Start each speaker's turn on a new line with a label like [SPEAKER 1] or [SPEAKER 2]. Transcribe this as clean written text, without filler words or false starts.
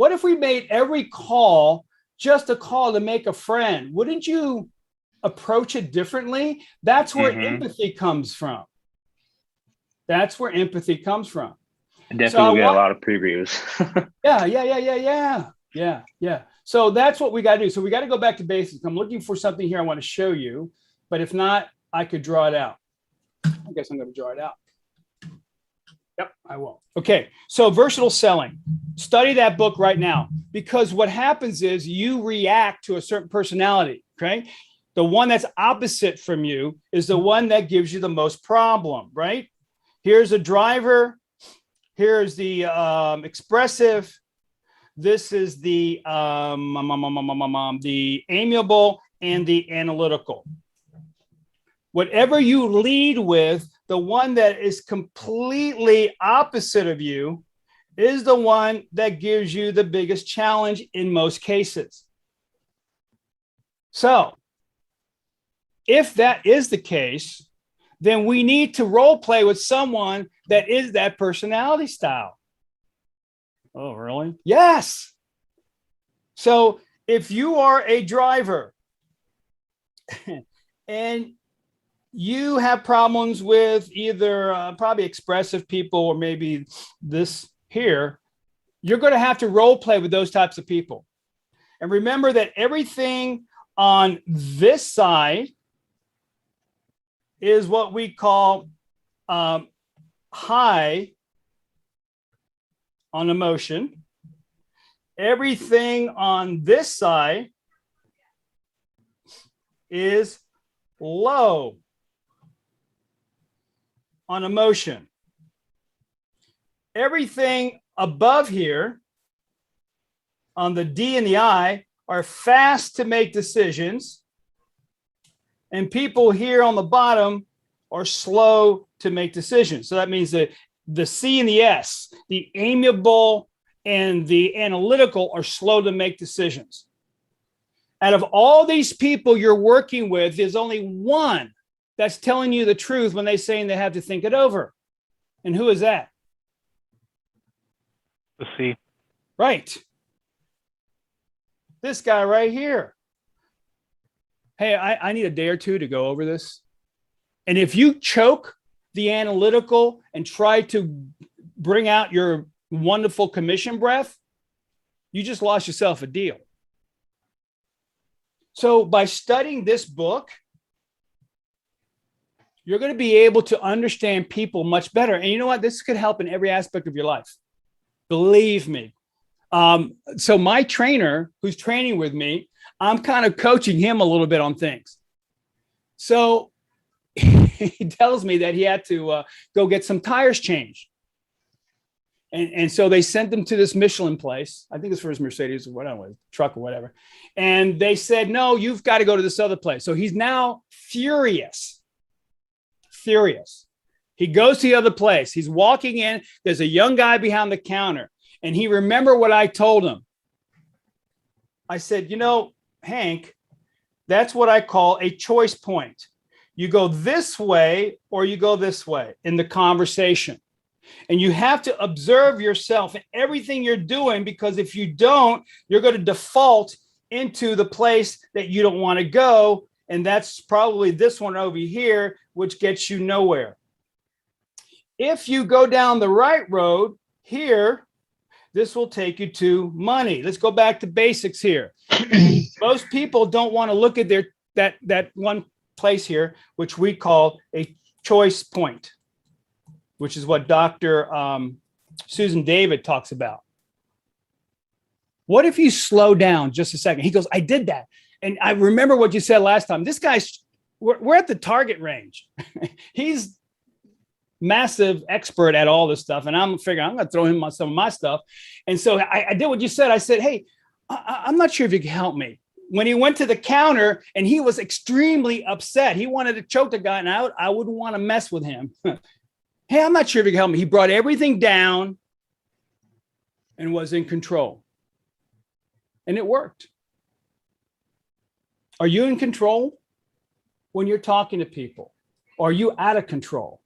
[SPEAKER 1] What if we made every call just a call to make a friend? Wouldn't you approach it differently? That's where empathy comes from. That's where empathy comes from.
[SPEAKER 2] Definitely will get a lot of previews.
[SPEAKER 1] Yeah. So that's what we got to do. So we got to go back to basics. I'm looking for something here I want to show you, but if not, I could draw it out. I guess I'm going to draw it out. Yep, I will. Okay, so versatile selling. Study that book right now, because what happens is you react to a certain personality, okay? The one that's opposite from you is the one that gives you the most problem, right? Here's a driver. Here's the expressive. This is the amiable and the analytical. Whatever you lead with, the one that is completely opposite of you is the one that gives you the biggest challenge in most cases. So if that is the case, then we need to role play with someone that is that personality style. Oh, really? Yes. So if you are a driver and you have problems with either probably expressive people or maybe this here, you're going to have to role play with those types of people. And remember that everything on this side is what we call high on emotion. Everything on this side is low on emotion. Everything above here on the D and the I are fast to make decisions, and people here on the bottom are slow to make decisions. So that means that the C and the S, the amiable and the analytical, are slow to make decisions. Out of all these people you're working with, there's only one that's telling you the truth when they're saying they have to think it over. And who is that?
[SPEAKER 2] The C.
[SPEAKER 1] Right. This guy right here. Hey, I need a day or two to go over this. And if you choke the analytical and try to bring out your wonderful commission breath, you just lost yourself a deal. So by studying this book, you're going to be able to understand people much better. And you know what? This could help in every aspect of your life. Believe me. So my trainer who's training with me, I'm kind of coaching him a little bit on things. So he tells me that he had to go get some tires changed. And so they sent him to this Michelin place. I think it's for his Mercedes or whatever, truck or whatever. And they said, no, you've got to go to this other place. So he's now furious. He goes to the other place. He's walking in. There's a young guy behind the counter. And he remembered what I told him. I said, you know, Hank, that's what I call a choice point. You go this way or you go this way in the conversation. And you have to observe yourself in everything you're doing, because if you don't, you're going to default into the place that you don't want to go. And that's probably this one over here, which gets you nowhere. If you go down the right road here, this will take you to money. Let's go back to basics here. Most people don't want to look at their that one place here, which we call a choice point, which is what Dr. Susan David talks about. What if you slow down just a second? He goes, I did that. And I remember what you said last time. This guy's, we're at the target range. He's massive expert at all this stuff. And I'm figuring I'm going to throw him on some of my stuff. And so I did what you said. I said, hey, I'm not sure if you can help me. When he went to the counter and he was extremely upset, he wanted to choke the guy, and I wouldn't want to mess with him. Hey, I'm not sure if you can help me. He brought everything down and was in control. And it worked. Are you in control when you're talking to people? Or are you out of control?